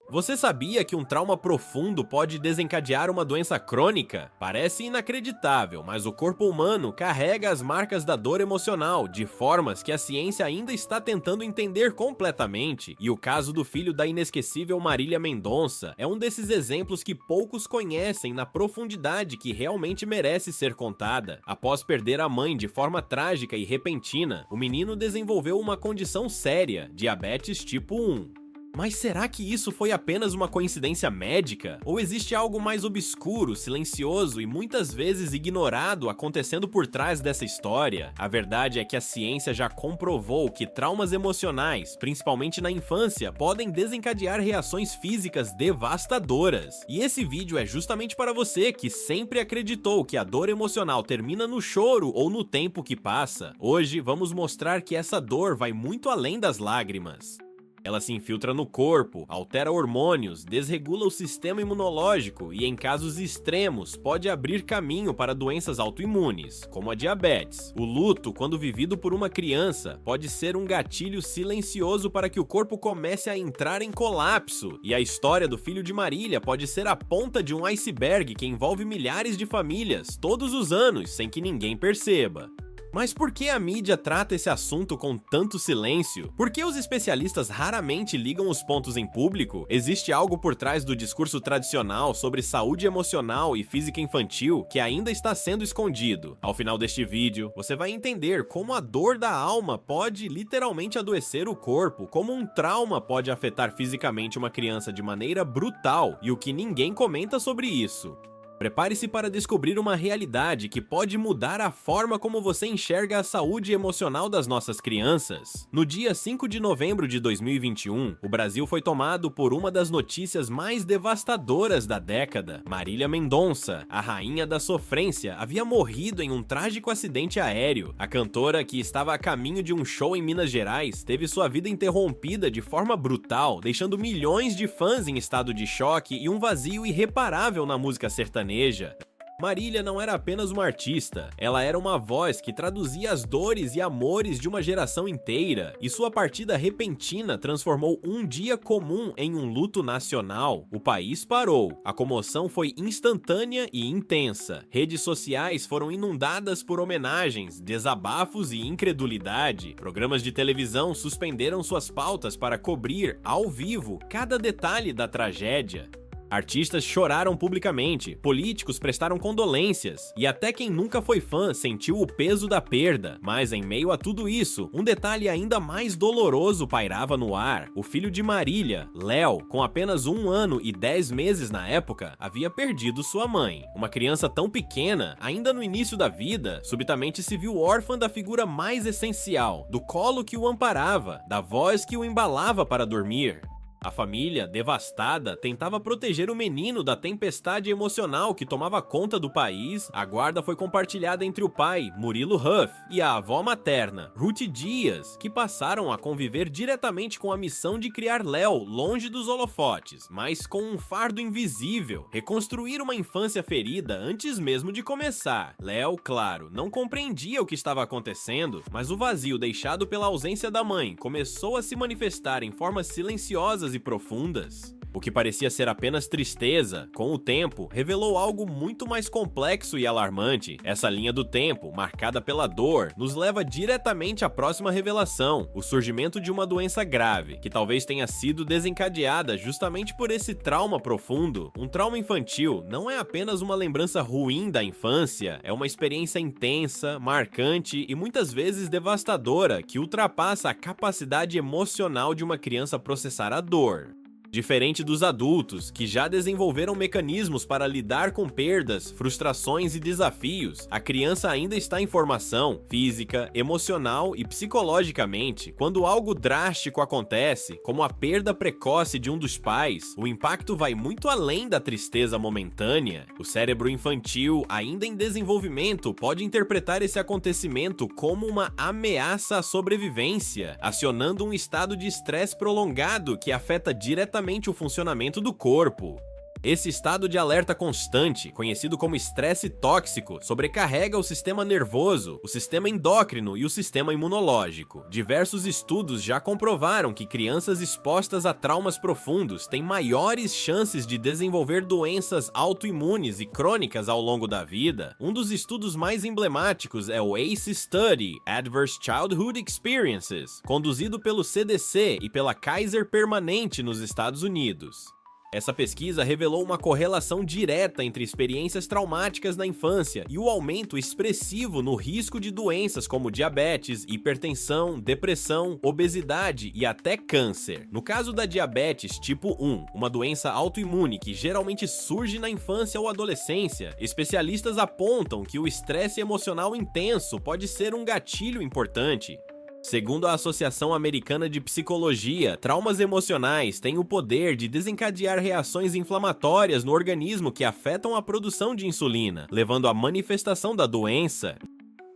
Você sabia que um trauma profundo pode desencadear uma doença crônica? Parece inacreditável, mas o corpo humano carrega as marcas da dor emocional de formas que a ciência ainda está tentando entender completamente, e o caso do filho da inesquecível Marília Mendonça é um desses exemplos que poucos conhecem na profundidade que realmente merece ser contada. Após perder a mãe de forma trágica e repentina, o menino desenvolveu uma condição séria, diabetes tipo 1. Mas será que isso foi apenas uma coincidência médica? Ou existe algo mais obscuro, silencioso e muitas vezes ignorado acontecendo por trás dessa história? A verdade é que a ciência já comprovou que traumas emocionais, principalmente na infância, podem desencadear reações físicas devastadoras. E esse vídeo é justamente para você que sempre acreditou que a dor emocional termina no choro ou no tempo que passa. Hoje vamos mostrar que essa dor vai muito além das lágrimas. Ela se infiltra no corpo, altera hormônios, desregula o sistema imunológico e, em casos extremos, pode abrir caminho para doenças autoimunes, como a diabetes. O luto, quando vivido por uma criança, pode ser um gatilho silencioso para que o corpo comece a entrar em colapso. E a história do filho de Marília pode ser a ponta de um iceberg que envolve milhares de famílias, todos os anos, sem que ninguém perceba. Mas por que a mídia trata esse assunto com tanto silêncio? Por que os especialistas raramente ligam os pontos em público? Existe algo por trás do discurso tradicional sobre saúde emocional e física infantil que ainda está sendo escondido? Ao final deste vídeo, você vai entender como a dor da alma pode literalmente adoecer o corpo, como um trauma pode afetar fisicamente uma criança de maneira brutal e o que ninguém comenta sobre isso. Prepare-se para descobrir uma realidade que pode mudar a forma como você enxerga a saúde emocional das nossas crianças. No dia 5 de novembro de 2021, o Brasil foi tomado por uma das notícias mais devastadoras da década. Marília Mendonça, a rainha da sofrência, havia morrido em um trágico acidente aéreo. A cantora, que estava a caminho de um show em Minas Gerais, teve sua vida interrompida de forma brutal, deixando milhões de fãs em estado de choque e um vazio irreparável na música sertaneja. Marília não era apenas uma artista, ela era uma voz que traduzia as dores e amores de uma geração inteira, e sua partida repentina transformou um dia comum em um luto nacional. O país parou, a comoção foi instantânea e intensa, redes sociais foram inundadas por homenagens, desabafos e incredulidade, programas de televisão suspenderam suas pautas para cobrir, ao vivo, cada detalhe da tragédia. Artistas choraram publicamente, políticos prestaram condolências, e até quem nunca foi fã sentiu o peso da perda. Mas em meio a tudo isso, um detalhe ainda mais doloroso pairava no ar. O filho de Marília, Léo, com apenas 1 ano e 10 meses na época, havia perdido sua mãe. Uma criança tão pequena, ainda no início da vida, subitamente se viu órfã da figura mais essencial, do colo que o amparava, da voz que o embalava para dormir. A família, devastada, tentava proteger o menino da tempestade emocional que tomava conta do país. A guarda foi compartilhada entre o pai, Murilo Huff, e a avó materna, Ruth Dias, que passaram a conviver diretamente com a missão de criar Léo longe dos holofotes, mas com um fardo invisível: reconstruir uma infância ferida antes mesmo de começar. Léo, claro, não compreendia o que estava acontecendo, mas o vazio deixado pela ausência da mãe começou a se manifestar em formas silenciosas e profundas. O que parecia ser apenas tristeza, com o tempo, revelou algo muito mais complexo e alarmante. Essa linha do tempo, marcada pela dor, nos leva diretamente à próxima revelação: o surgimento de uma doença grave, que talvez tenha sido desencadeada justamente por esse trauma profundo. Um trauma infantil não é apenas uma lembrança ruim da infância, é uma experiência intensa, marcante e muitas vezes devastadora que ultrapassa a capacidade emocional de uma criança processar a dor. Diferente dos adultos, que já desenvolveram mecanismos para lidar com perdas, frustrações e desafios, a criança ainda está em formação física, emocional e psicologicamente. Quando algo drástico acontece, como a perda precoce de um dos pais, o impacto vai muito além da tristeza momentânea. O cérebro infantil, ainda em desenvolvimento, pode interpretar esse acontecimento como uma ameaça à sobrevivência, acionando um estado de estresse prolongado que afeta diretamente o funcionamento do corpo. Esse estado de alerta constante, conhecido como estresse tóxico, sobrecarrega o sistema nervoso, o sistema endócrino e o sistema imunológico. Diversos estudos já comprovaram que crianças expostas a traumas profundos têm maiores chances de desenvolver doenças autoimunes e crônicas ao longo da vida. Um dos estudos mais emblemáticos é o ACE Study, Adverse Childhood Experiences, conduzido pelo CDC e pela Kaiser Permanente nos Estados Unidos. Essa pesquisa revelou uma correlação direta entre experiências traumáticas na infância e o aumento expressivo no risco de doenças como diabetes, hipertensão, depressão, obesidade e até câncer. No caso da diabetes tipo 1, uma doença autoimune que geralmente surge na infância ou adolescência, especialistas apontam que o estresse emocional intenso pode ser um gatilho importante. Segundo a Associação Americana de Psicologia, traumas emocionais têm o poder de desencadear reações inflamatórias no organismo que afetam a produção de insulina, levando à manifestação da doença.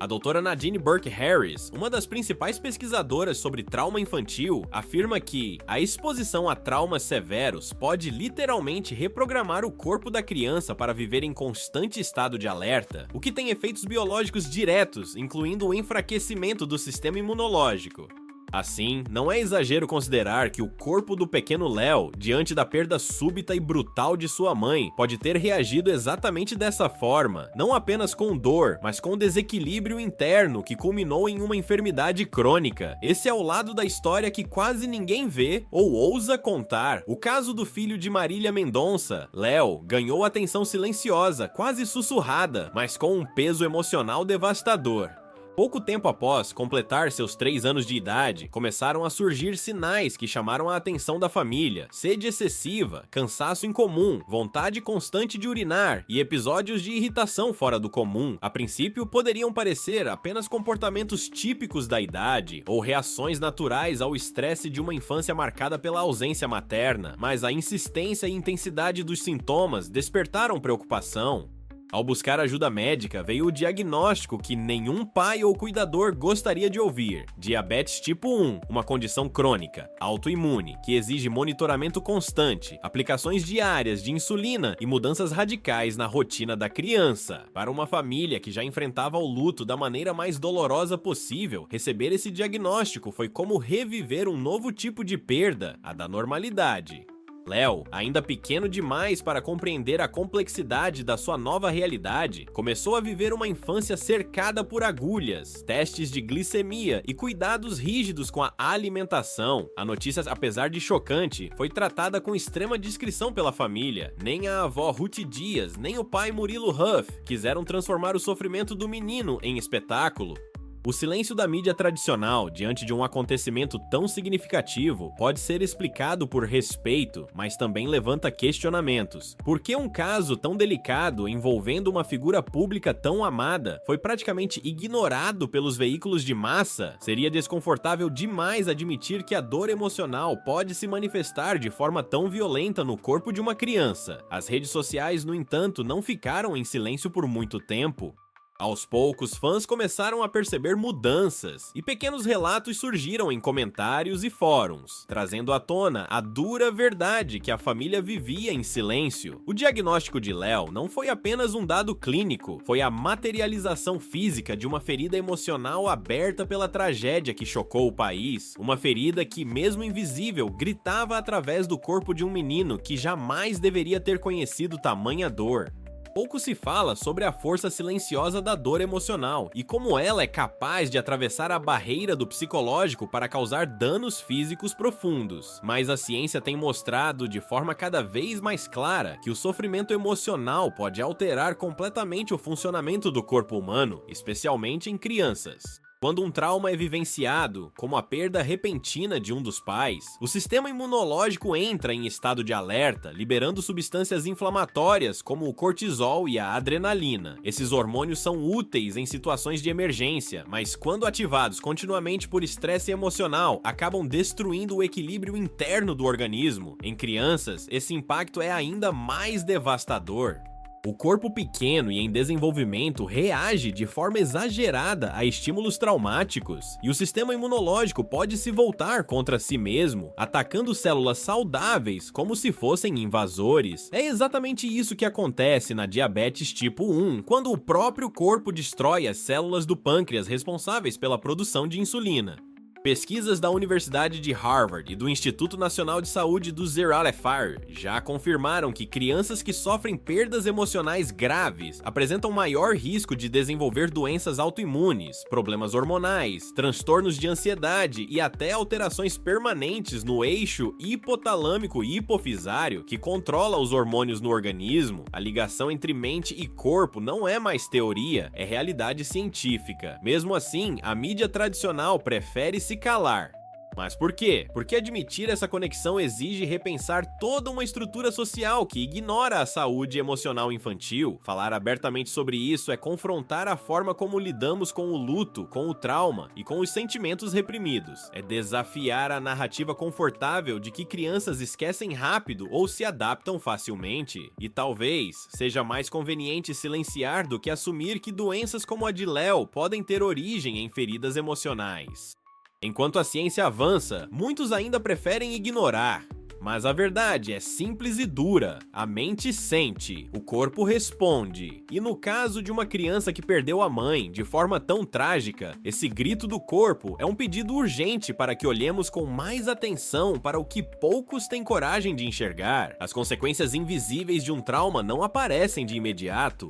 A doutora Nadine Burke Harris, uma das principais pesquisadoras sobre trauma infantil, afirma que a exposição a traumas severos pode literalmente reprogramar o corpo da criança para viver em constante estado de alerta, o que tem efeitos biológicos diretos, incluindo o enfraquecimento do sistema imunológico. Assim, não é exagero considerar que o corpo do pequeno Léo, diante da perda súbita e brutal de sua mãe, pode ter reagido exatamente dessa forma, não apenas com dor, mas com desequilíbrio interno que culminou em uma enfermidade crônica. Esse é o lado da história que quase ninguém vê ou ousa contar. O caso do filho de Marília Mendonça, Léo, ganhou atenção silenciosa, quase sussurrada, mas com um peso emocional devastador. Pouco tempo após completar seus 3 anos de idade, começaram a surgir sinais que chamaram a atenção da família: sede excessiva, cansaço incomum, vontade constante de urinar e episódios de irritação fora do comum. A princípio, poderiam parecer apenas comportamentos típicos da idade ou reações naturais ao estresse de uma infância marcada pela ausência materna, mas a insistência e intensidade dos sintomas despertaram preocupação. Ao buscar ajuda médica, veio o diagnóstico que nenhum pai ou cuidador gostaria de ouvir: diabetes tipo 1, uma condição crônica, autoimune, que exige monitoramento constante, aplicações diárias de insulina e mudanças radicais na rotina da criança. Para uma família que já enfrentava o luto da maneira mais dolorosa possível, receber esse diagnóstico foi como reviver um novo tipo de perda, a da normalidade. Léo, ainda pequeno demais para compreender a complexidade da sua nova realidade, começou a viver uma infância cercada por agulhas, testes de glicemia e cuidados rígidos com a alimentação. A notícia, apesar de chocante, foi tratada com extrema discrição pela família. Nem a avó Ruth Dias, nem o pai Murilo Huff quiseram transformar o sofrimento do menino em espetáculo. O silêncio da mídia tradicional diante de um acontecimento tão significativo pode ser explicado por respeito, mas também levanta questionamentos. Por que um caso tão delicado envolvendo uma figura pública tão amada foi praticamente ignorado pelos veículos de massa? Seria desconfortável demais admitir que a dor emocional pode se manifestar de forma tão violenta no corpo de uma criança. As redes sociais, no entanto, não ficaram em silêncio por muito tempo. Aos poucos, fãs começaram a perceber mudanças, e pequenos relatos surgiram em comentários e fóruns, trazendo à tona a dura verdade que a família vivia em silêncio. O diagnóstico de Léo não foi apenas um dado clínico, foi a materialização física de uma ferida emocional aberta pela tragédia que chocou o país, uma ferida que, mesmo invisível, gritava através do corpo de um menino que jamais deveria ter conhecido tamanha dor. Pouco se fala sobre a força silenciosa da dor emocional e como ela é capaz de atravessar a barreira do psicológico para causar danos físicos profundos. Mas a ciência tem mostrado de forma cada vez mais clara que o sofrimento emocional pode alterar completamente o funcionamento do corpo humano, especialmente em crianças. Quando um trauma é vivenciado, como a perda repentina de um dos pais, o sistema imunológico entra em estado de alerta, liberando substâncias inflamatórias como o cortisol e a adrenalina. Esses hormônios são úteis em situações de emergência, mas quando ativados continuamente por estresse emocional, acabam destruindo o equilíbrio interno do organismo. Em crianças, esse impacto é ainda mais devastador. O corpo pequeno e em desenvolvimento reage de forma exagerada a estímulos traumáticos, e o sistema imunológico pode se voltar contra si mesmo, atacando células saudáveis como se fossem invasores. É exatamente isso que acontece na diabetes tipo 1, quando o próprio corpo destrói as células do pâncreas responsáveis pela produção de insulina. Pesquisas da Universidade de Harvard e do Instituto Nacional de Saúde do Zeralefar já confirmaram que crianças que sofrem perdas emocionais graves apresentam maior risco de desenvolver doenças autoimunes, problemas hormonais, transtornos de ansiedade e até alterações permanentes no eixo hipotalâmico-hipofisário que controla os hormônios no organismo. A ligação entre mente e corpo não é mais teoria, é realidade científica. Mesmo assim, a mídia tradicional prefere se calar. Mas por quê? Porque admitir essa conexão exige repensar toda uma estrutura social que ignora a saúde emocional infantil. Falar abertamente sobre isso é confrontar a forma como lidamos com o luto, com o trauma e com os sentimentos reprimidos. É desafiar a narrativa confortável de que crianças esquecem rápido ou se adaptam facilmente. E talvez seja mais conveniente silenciar do que assumir que doenças como a de Léo podem ter origem em feridas emocionais. Enquanto a ciência avança, muitos ainda preferem ignorar. Mas a verdade é simples e dura. A mente sente, o corpo responde. E no caso de uma criança que perdeu a mãe de forma tão trágica, esse grito do corpo é um pedido urgente para que olhemos com mais atenção para o que poucos têm coragem de enxergar. As consequências invisíveis de um trauma não aparecem de imediato.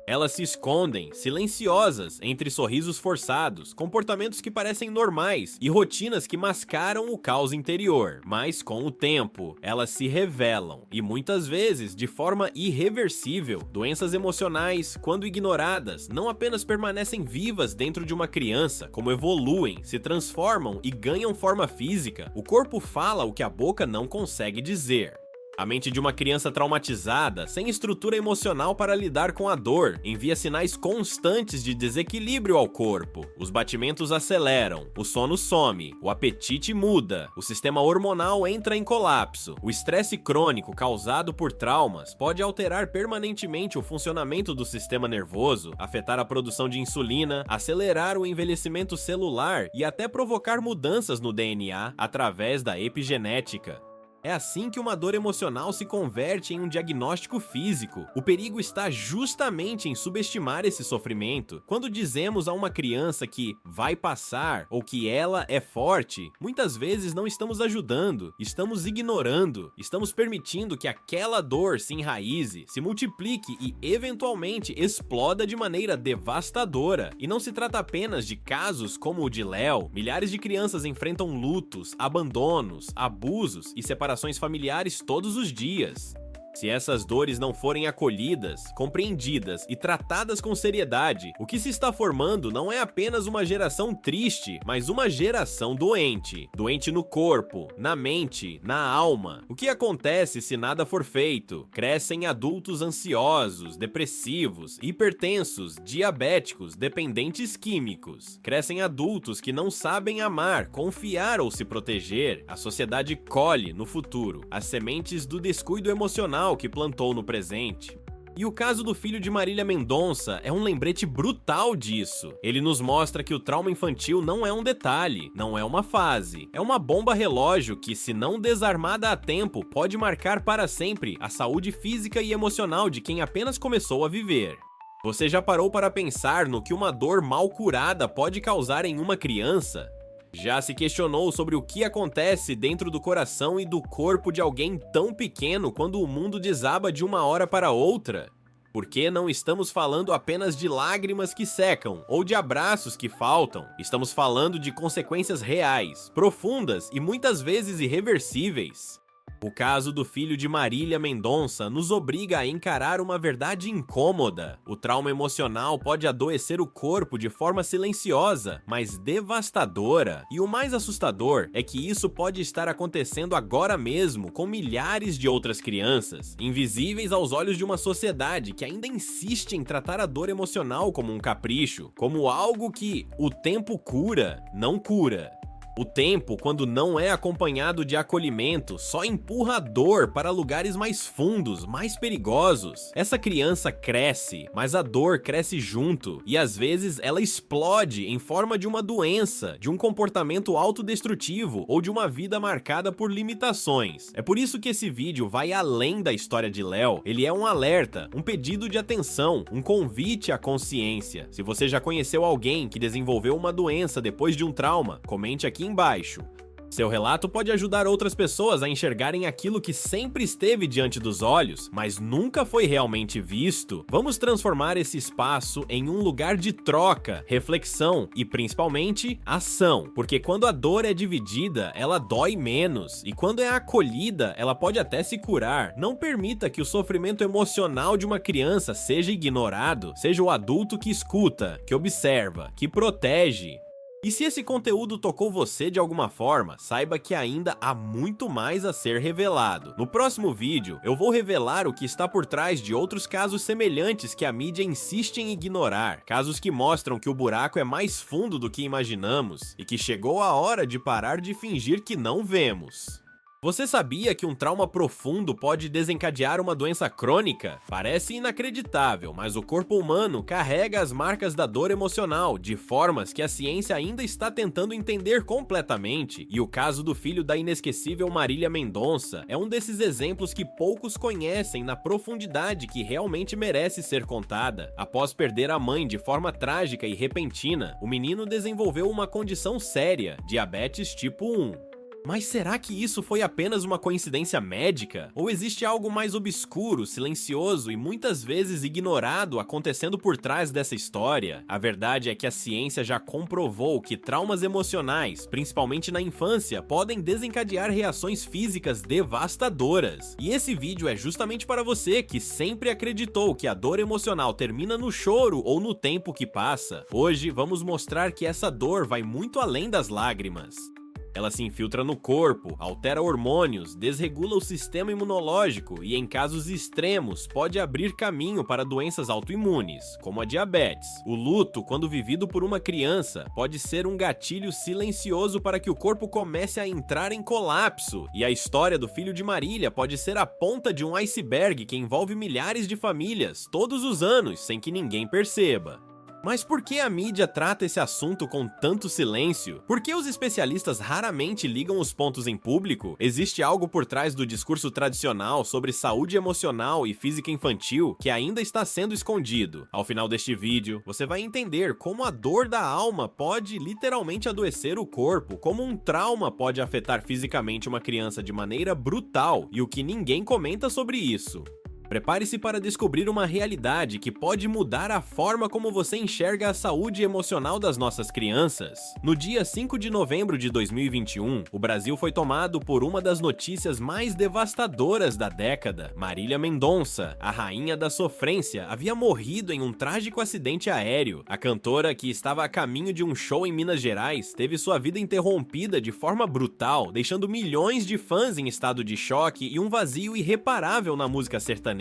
Elas se escondem, silenciosas, entre sorrisos forçados, comportamentos que parecem normais e rotinas que mascaram o caos interior. Mas com o tempo, elas se revelam, e muitas vezes de forma irreversível. Doenças emocionais, quando ignoradas, não apenas permanecem vivas dentro de uma criança, como evoluem, se transformam e ganham forma física. O corpo fala o que a boca não consegue dizer. A mente de uma criança traumatizada, sem estrutura emocional para lidar com a dor, envia sinais constantes de desequilíbrio ao corpo. Os batimentos aceleram, o sono some, o apetite muda, o sistema hormonal entra em colapso. O estresse crônico causado por traumas pode alterar permanentemente o funcionamento do sistema nervoso, afetar a produção de insulina, acelerar o envelhecimento celular e até provocar mudanças no DNA através da epigenética. É assim que uma dor emocional se converte em um diagnóstico físico. O perigo está justamente em subestimar esse sofrimento. Quando dizemos a uma criança que vai passar ou que ela é forte, muitas vezes não estamos ajudando, estamos ignorando, estamos permitindo que aquela dor se enraize, se multiplique e eventualmente exploda de maneira devastadora. E não se trata apenas de casos como o de Léo. Milhares de crianças enfrentam lutos, abandonos, abusos e separações familiares todos os dias. Se essas dores não forem acolhidas, compreendidas e tratadas com seriedade, o que se está formando não é apenas uma geração triste, mas uma geração doente. Doente no corpo, na mente, na alma. O que acontece se nada for feito? Crescem adultos ansiosos, depressivos, hipertensos, diabéticos, dependentes químicos. Crescem adultos que não sabem amar, confiar ou se proteger. A sociedade colhe, no futuro, as sementes do descuido emocional que plantou no presente. E o caso do filho de Marília Mendonça é um lembrete brutal disso. Ele nos mostra que o trauma infantil não é um detalhe, não é uma fase. É uma bomba relógio que, se não desarmada a tempo, pode marcar para sempre a saúde física e emocional de quem apenas começou a viver. Você já parou para pensar no que uma dor mal curada pode causar em uma criança? Já se questionou sobre o que acontece dentro do coração e do corpo de alguém tão pequeno quando o mundo desaba de uma hora para outra? Por que não estamos falando apenas de lágrimas que secam ou de abraços que faltam? Estamos falando de consequências reais, profundas e muitas vezes irreversíveis. O caso do filho de Marília Mendonça nos obriga a encarar uma verdade incômoda. O trauma emocional pode adoecer o corpo de forma silenciosa, mas devastadora. E o mais assustador é que isso pode estar acontecendo agora mesmo com milhares de outras crianças, invisíveis aos olhos de uma sociedade que ainda insiste em tratar a dor emocional como um capricho, como algo que o tempo cura, não cura. O tempo, quando não é acompanhado de acolhimento, só empurra a dor para lugares mais fundos, mais perigosos. Essa criança cresce, mas a dor cresce junto, e às vezes ela explode em forma de uma doença, de um comportamento autodestrutivo ou de uma vida marcada por limitações. É por isso que esse vídeo vai além da história de Léo. Ele é um alerta, um pedido de atenção, um convite à consciência. Se você já conheceu alguém que desenvolveu uma doença depois de um trauma, comente aqui embaixo. Seu relato pode ajudar outras pessoas a enxergarem aquilo que sempre esteve diante dos olhos, mas nunca foi realmente visto. Vamos transformar esse espaço em um lugar de troca, reflexão e, principalmente, ação. Porque quando a dor é dividida, ela dói menos. E quando é acolhida, ela pode até se curar. Não permita que o sofrimento emocional de uma criança seja ignorado. Seja o adulto que escuta, que observa, que protege. E se esse conteúdo tocou você de alguma forma, saiba que ainda há muito mais a ser revelado. No próximo vídeo, eu vou revelar o que está por trás de outros casos semelhantes que a mídia insiste em ignorar. Casos que mostram que o buraco é mais fundo do que imaginamos e que chegou a hora de parar de fingir que não vemos. Você sabia que um trauma profundo pode desencadear uma doença crônica? Parece inacreditável, mas o corpo humano carrega as marcas da dor emocional de formas que a ciência ainda está tentando entender completamente, e o caso do filho da inesquecível Marília Mendonça é um desses exemplos que poucos conhecem na profundidade que realmente merece ser contada. Após perder a mãe de forma trágica e repentina, o menino desenvolveu uma condição séria, diabetes tipo 1. Mas será que isso foi apenas uma coincidência médica? Ou existe algo mais obscuro, silencioso e muitas vezes ignorado acontecendo por trás dessa história? A verdade é que a ciência já comprovou que traumas emocionais, principalmente na infância, podem desencadear reações físicas devastadoras. E esse vídeo é justamente para você que sempre acreditou que a dor emocional termina no choro ou no tempo que passa. Hoje vamos mostrar que essa dor vai muito além das lágrimas. Ela se infiltra no corpo, altera hormônios, desregula o sistema imunológico e, em casos extremos, pode abrir caminho para doenças autoimunes, como a diabetes. O luto, quando vivido por uma criança, pode ser um gatilho silencioso para que o corpo comece a entrar em colapso. E a história do filho de Marília pode ser a ponta de um iceberg que envolve milhares de famílias, todos os anos, sem que ninguém perceba. Mas por que a mídia trata esse assunto com tanto silêncio? Por que os especialistas raramente ligam os pontos em público? Existe algo por trás do discurso tradicional sobre saúde emocional e física infantil que ainda está sendo escondido. Ao final deste vídeo, você vai entender como a dor da alma pode literalmente adoecer o corpo, como um trauma pode afetar fisicamente uma criança de maneira brutal e o que ninguém comenta sobre isso. Prepare-se para descobrir uma realidade que pode mudar a forma como você enxerga a saúde emocional das nossas crianças. No dia 5 de novembro de 2021, o Brasil foi tomado por uma das notícias mais devastadoras da década. Marília Mendonça, a rainha da sofrência, havia morrido em um trágico acidente aéreo. A cantora, que estava a caminho de um show em Minas Gerais, teve sua vida interrompida de forma brutal, deixando milhões de fãs em estado de choque e um vazio irreparável na música sertaneja.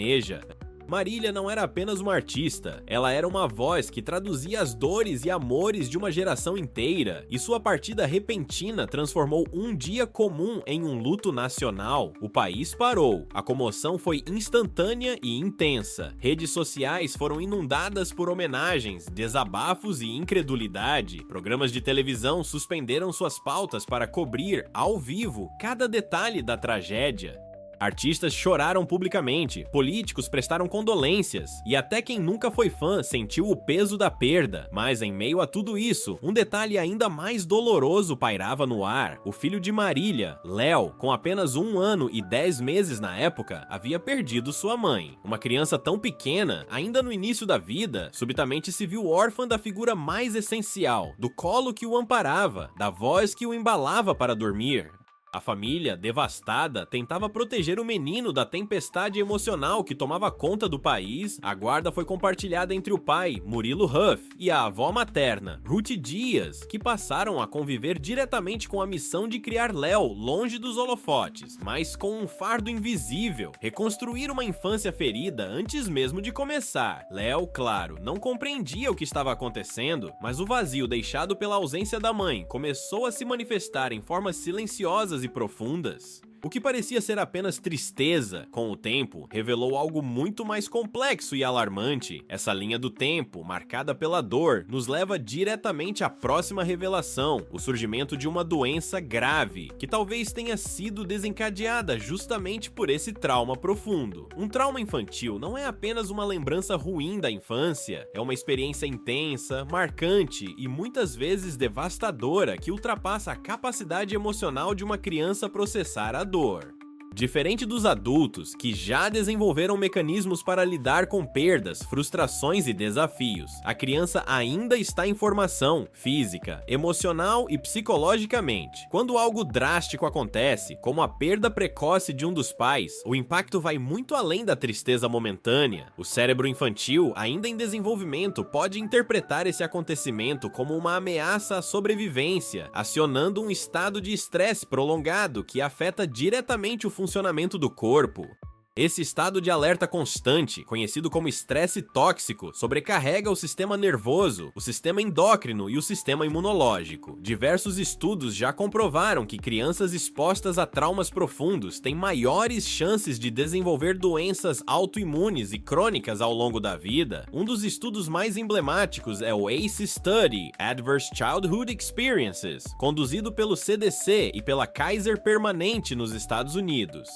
Marília não era apenas uma artista, ela era uma voz que traduzia as dores e amores de uma geração inteira, e sua partida repentina transformou um dia comum em um luto nacional. O país parou, a comoção foi instantânea e intensa, redes sociais foram inundadas por homenagens, desabafos e incredulidade, programas de televisão suspenderam suas pautas para cobrir, ao vivo, cada detalhe da tragédia. Artistas choraram publicamente, políticos prestaram condolências, e até quem nunca foi fã sentiu o peso da perda. Mas em meio a tudo isso, um detalhe ainda mais doloroso pairava no ar. O filho de Marília, Léo, com apenas 1 ano e 10 meses na época, havia perdido sua mãe. Uma criança tão pequena, ainda no início da vida, subitamente se viu órfã da figura mais essencial, do colo que o amparava, da voz que o embalava para dormir. A família, devastada, tentava proteger o menino da tempestade emocional que tomava conta do país. A guarda foi compartilhada entre o pai, Murilo Huff, e a avó materna, Ruth Dias, que passaram a conviver diretamente com a missão de criar Léo longe dos holofotes, mas com um fardo invisível: reconstruir uma infância ferida antes mesmo de começar. Léo, claro, não compreendia o que estava acontecendo, mas o vazio deixado pela ausência da mãe começou a se manifestar em formas silenciosas e profundas. O que parecia ser apenas tristeza, com o tempo, revelou algo muito mais complexo e alarmante. Essa linha do tempo, marcada pela dor, nos leva diretamente à próxima revelação: o surgimento de uma doença grave, que talvez tenha sido desencadeada justamente por esse trauma profundo. Um trauma infantil não é apenas uma lembrança ruim da infância, é uma experiência intensa, marcante e muitas vezes devastadora que ultrapassa a capacidade emocional de uma criança processar a dor. Diferente dos adultos, que já desenvolveram mecanismos para lidar com perdas, frustrações e desafios, a criança ainda está em formação física, emocional e psicologicamente. Quando algo drástico acontece, como a perda precoce de um dos pais, o impacto vai muito além da tristeza momentânea. O cérebro infantil, ainda em desenvolvimento, pode interpretar esse acontecimento como uma ameaça à sobrevivência, acionando um estado de estresse prolongado que afeta diretamente o funcionamento do corpo. Esse estado de alerta constante, conhecido como estresse tóxico, sobrecarrega o sistema nervoso, o sistema endócrino e o sistema imunológico. Diversos estudos já comprovaram que crianças expostas a traumas profundos têm maiores chances de desenvolver doenças autoimunes e crônicas ao longo da vida. Um dos estudos mais emblemáticos é o ACE Study, Adverse Childhood Experiences, conduzido pelo CDC e pela Kaiser Permanente nos Estados Unidos.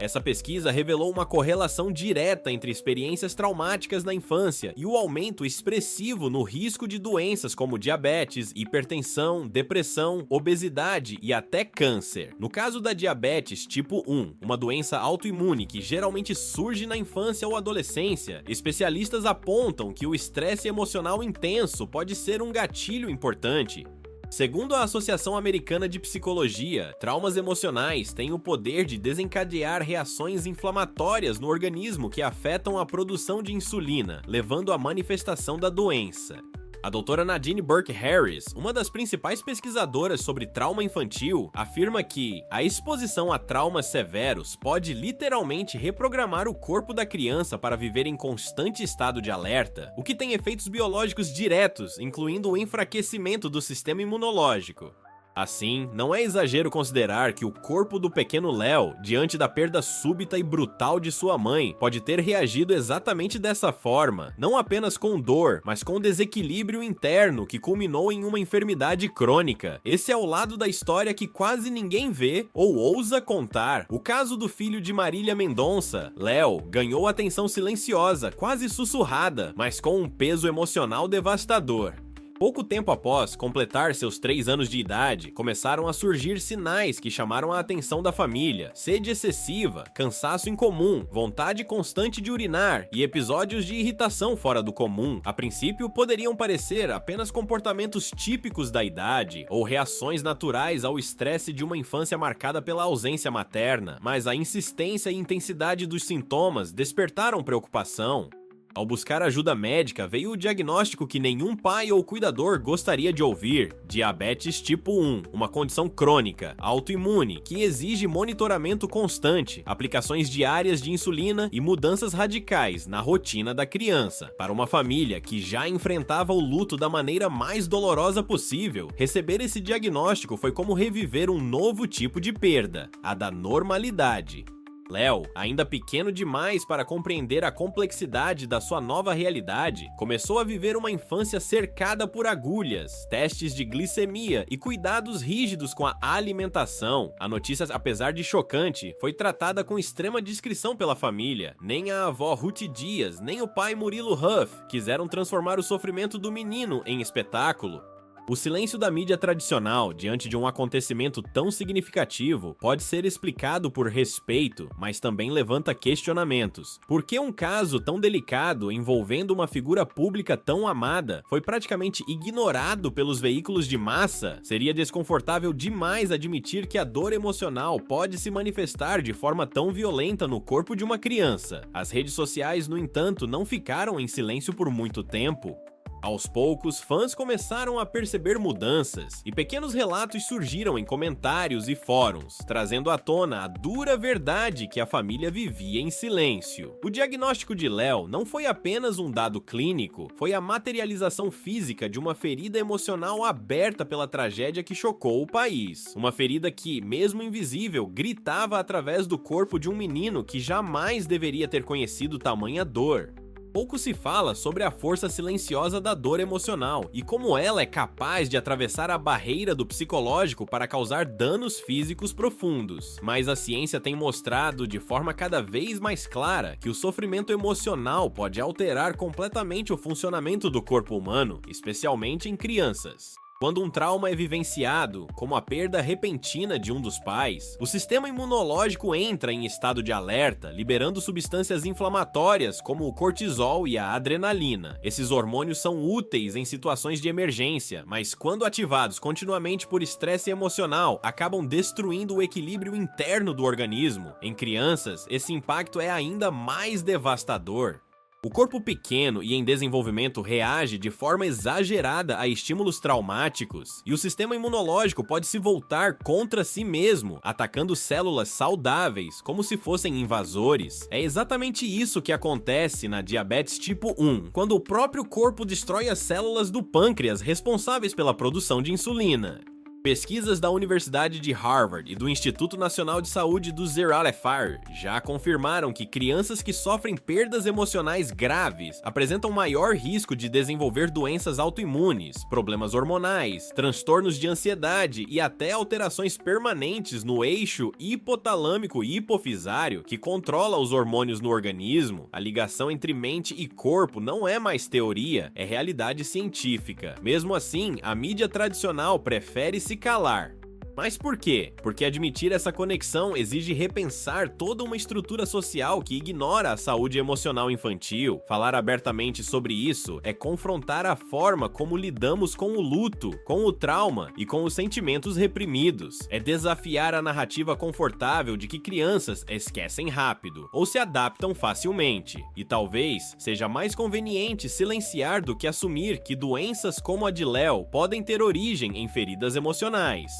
Essa pesquisa revelou uma correlação direta entre experiências traumáticas na infância e o aumento expressivo no risco de doenças como diabetes, hipertensão, depressão, obesidade e até câncer. No caso da diabetes tipo 1, uma doença autoimune que geralmente surge na infância ou adolescência, especialistas apontam que o estresse emocional intenso pode ser um gatilho importante. Segundo a Associação Americana de Psicologia, traumas emocionais têm o poder de desencadear reações inflamatórias no organismo que afetam a produção de insulina, levando à manifestação da doença. A doutora Nadine Burke Harris, uma das principais pesquisadoras sobre trauma infantil, afirma que a exposição a traumas severos pode literalmente reprogramar o corpo da criança para viver em constante estado de alerta, o que tem efeitos biológicos diretos, incluindo o enfraquecimento do sistema imunológico. Assim, não é exagero considerar que o corpo do pequeno Léo, diante da perda súbita e brutal de sua mãe, pode ter reagido exatamente dessa forma, não apenas com dor, mas com desequilíbrio interno que culminou em uma enfermidade crônica. Esse é o lado da história que quase ninguém vê ou ousa contar. O caso do filho de Marília Mendonça, Léo, ganhou atenção silenciosa, quase sussurrada, mas com um peso emocional devastador. Pouco tempo após completar seus 3 anos de idade, começaram a surgir sinais que chamaram a atenção da família: sede excessiva, cansaço incomum, vontade constante de urinar e episódios de irritação fora do comum. A princípio, poderiam parecer apenas comportamentos típicos da idade ou reações naturais ao estresse de uma infância marcada pela ausência materna, mas a insistência e intensidade dos sintomas despertaram preocupação. Ao buscar ajuda médica, veio o diagnóstico que nenhum pai ou cuidador gostaria de ouvir: diabetes tipo 1, uma condição crônica, autoimune, que exige monitoramento constante, aplicações diárias de insulina e mudanças radicais na rotina da criança. Para uma família que já enfrentava o luto da maneira mais dolorosa possível, receber esse diagnóstico foi como reviver um novo tipo de perda, a da normalidade. Léo, ainda pequeno demais para compreender a complexidade da sua nova realidade, começou a viver uma infância cercada por agulhas, testes de glicemia e cuidados rígidos com a alimentação. A notícia, apesar de chocante, foi tratada com extrema discrição pela família. Nem a avó Ruth Dias, nem o pai Murilo Huff quiseram transformar o sofrimento do menino em espetáculo. O silêncio da mídia tradicional diante de um acontecimento tão significativo pode ser explicado por respeito, mas também levanta questionamentos. Por que um caso tão delicado envolvendo uma figura pública tão amada foi praticamente ignorado pelos veículos de massa? Seria desconfortável demais admitir que a dor emocional pode se manifestar de forma tão violenta no corpo de uma criança. As redes sociais, no entanto, não ficaram em silêncio por muito tempo. Aos poucos, fãs começaram a perceber mudanças, e pequenos relatos surgiram em comentários e fóruns, trazendo à tona a dura verdade que a família vivia em silêncio. O diagnóstico de Léo não foi apenas um dado clínico, foi a materialização física de uma ferida emocional aberta pela tragédia que chocou o país. Uma ferida que, mesmo invisível, gritava através do corpo de um menino que jamais deveria ter conhecido tamanha dor. Pouco se fala sobre a força silenciosa da dor emocional e como ela é capaz de atravessar a barreira do psicológico para causar danos físicos profundos. Mas a ciência tem mostrado de forma cada vez mais clara que o sofrimento emocional pode alterar completamente o funcionamento do corpo humano, especialmente em crianças. Quando um trauma é vivenciado, como a perda repentina de um dos pais, o sistema imunológico entra em estado de alerta, liberando substâncias inflamatórias como o cortisol e a adrenalina. Esses hormônios são úteis em situações de emergência, mas quando ativados continuamente por estresse emocional, acabam destruindo o equilíbrio interno do organismo. Em crianças, esse impacto é ainda mais devastador. O corpo pequeno e em desenvolvimento reage de forma exagerada a estímulos traumáticos, e o sistema imunológico pode se voltar contra si mesmo, atacando células saudáveis como se fossem invasores. É exatamente isso que acontece na diabetes tipo 1, quando o próprio corpo destrói as células do pâncreas responsáveis pela produção de insulina. Pesquisas da Universidade de Harvard e do Instituto Nacional de Saúde do Zeralefar já confirmaram que crianças que sofrem perdas emocionais graves apresentam maior risco de desenvolver doenças autoimunes, problemas hormonais, transtornos de ansiedade e até alterações permanentes no eixo hipotalâmico e hipofisário que controla os hormônios no organismo. A ligação entre mente e corpo não é mais teoria, é realidade científica. Mesmo assim, a mídia tradicional prefere se calar. Mas por quê? Porque admitir essa conexão exige repensar toda uma estrutura social que ignora a saúde emocional infantil. Falar abertamente sobre isso é confrontar a forma como lidamos com o luto, com o trauma e com os sentimentos reprimidos. É desafiar a narrativa confortável de que crianças esquecem rápido ou se adaptam facilmente. E talvez seja mais conveniente silenciar do que assumir que doenças como a de Léo podem ter origem em feridas emocionais.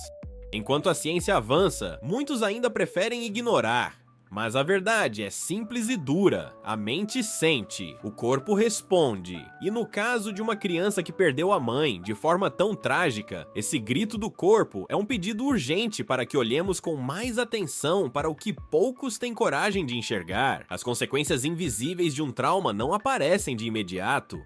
Enquanto a ciência avança, muitos ainda preferem ignorar. Mas a verdade é simples e dura. A mente sente, o corpo responde. E no caso de uma criança que perdeu a mãe de forma tão trágica, esse grito do corpo é um pedido urgente para que olhemos com mais atenção para o que poucos têm coragem de enxergar. As consequências invisíveis de um trauma não aparecem de imediato.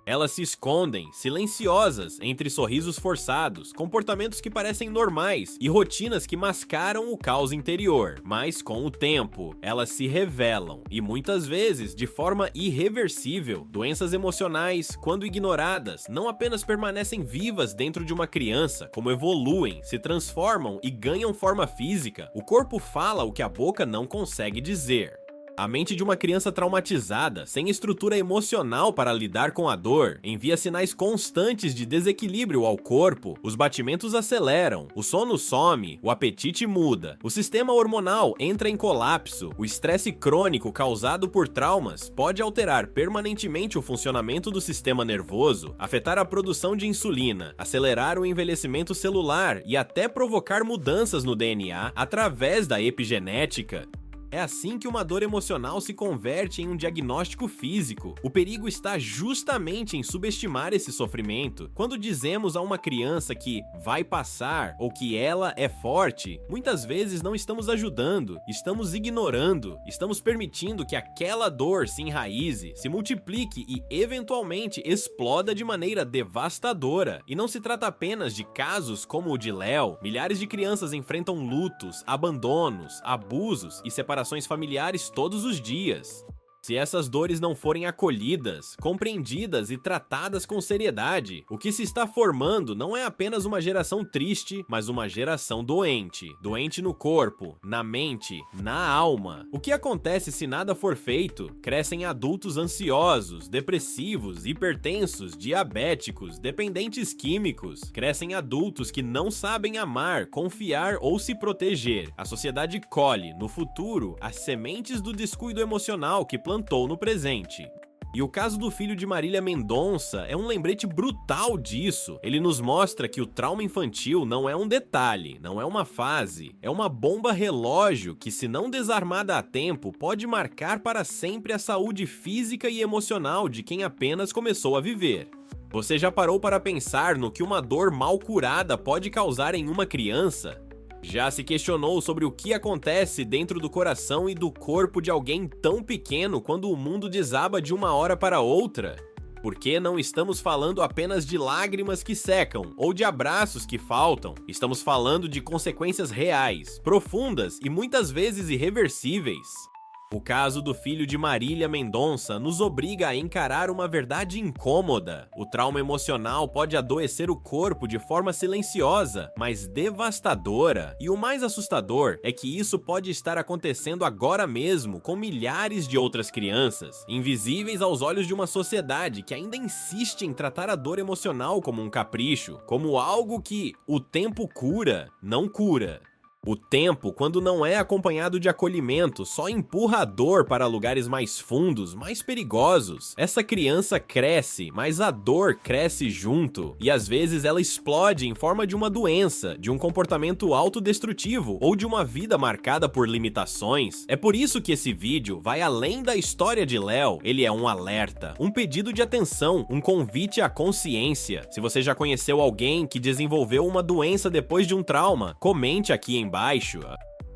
Elas se escondem, silenciosas, entre sorrisos forçados, comportamentos que parecem normais e rotinas que mascaram o caos interior. Mas com o tempo, elas se revelam, e muitas vezes de forma irreversível. Doenças emocionais, quando ignoradas, não apenas permanecem vivas dentro de uma criança, como evoluem, se transformam e ganham forma física. O corpo fala o que a boca não consegue dizer. A mente de uma criança traumatizada, sem estrutura emocional para lidar com a dor, envia sinais constantes de desequilíbrio ao corpo. Os batimentos aceleram, o sono some, o apetite muda, o sistema hormonal entra em colapso. O estresse crônico causado por traumas pode alterar permanentemente o funcionamento do sistema nervoso, afetar a produção de insulina, acelerar o envelhecimento celular e até provocar mudanças no DNA através da epigenética. É assim que uma dor emocional se converte em um diagnóstico físico. O perigo está justamente em subestimar esse sofrimento. Quando dizemos a uma criança que vai passar ou que ela é forte, muitas vezes não estamos ajudando, estamos ignorando, estamos permitindo que aquela dor se enraize, se multiplique e eventualmente exploda de maneira devastadora. E não se trata apenas de casos como o de Léo. Milhares de crianças enfrentam lutos, abandonos, abusos e separações familiares todos os dias. Se essas dores não forem acolhidas, compreendidas e tratadas com seriedade, o que se está formando não é apenas uma geração triste, mas uma geração doente. Doente no corpo, na mente, na alma. O que acontece se nada for feito? Crescem adultos ansiosos, depressivos, hipertensos, diabéticos, dependentes químicos. Crescem adultos que não sabem amar, confiar ou se proteger. A sociedade colhe, no futuro, as sementes do descuido emocional que plantou no presente. E o caso do filho de Marília Mendonça é um lembrete brutal disso. Ele nos mostra que o trauma infantil não é um detalhe, não é uma fase, é uma bomba relógio que, se não desarmada a tempo, pode marcar para sempre a saúde física e emocional de quem apenas começou a viver. Você já parou para pensar no que uma dor mal curada pode causar em uma criança? Já se questionou sobre o que acontece dentro do coração e do corpo de alguém tão pequeno quando o mundo desaba de uma hora para outra? Porque não estamos falando apenas de lágrimas que secam ou de abraços que faltam. Estamos falando de consequências reais, profundas e muitas vezes irreversíveis. O caso do filho de Marília Mendonça nos obriga a encarar uma verdade incômoda. O trauma emocional pode adoecer o corpo de forma silenciosa, mas devastadora. E o mais assustador é que isso pode estar acontecendo agora mesmo com milhares de outras crianças, invisíveis aos olhos de uma sociedade que ainda insiste em tratar a dor emocional como um capricho, como algo que o tempo cura, não cura. O tempo, quando não é acompanhado de acolhimento, só empurra a dor para lugares mais fundos, mais perigosos. Essa criança cresce, mas a dor cresce junto. E às vezes ela explode em forma de uma doença, de um comportamento autodestrutivo ou de uma vida marcada por limitações. É por isso que esse vídeo vai além da história de Léo. Ele é um alerta, um pedido de atenção, um convite à consciência. Se você já conheceu alguém que desenvolveu uma doença depois de um trauma, comente aqui embaixo.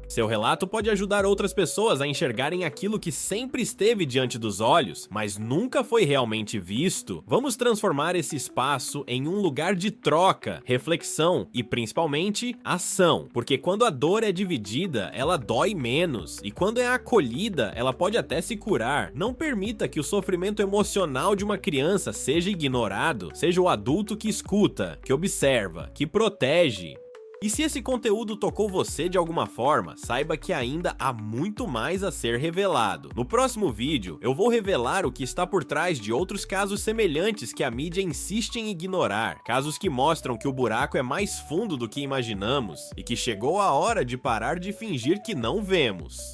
Seu relato pode ajudar outras pessoas a enxergarem aquilo que sempre esteve diante dos olhos, mas nunca foi realmente visto. Vamos transformar esse espaço em um lugar de troca, reflexão e, principalmente, ação. Porque quando a dor é dividida, ela dói menos. E quando é acolhida, ela pode até se curar. Não permita que o sofrimento emocional de uma criança seja ignorado. Seja o adulto que escuta, que observa, que protege. E se esse conteúdo tocou você de alguma forma, saiba que ainda há muito mais a ser revelado. No próximo vídeo, eu vou revelar o que está por trás de outros casos semelhantes que a mídia insiste em ignorar. Casos que mostram que o buraco é mais fundo do que imaginamos e que chegou a hora de parar de fingir que não vemos.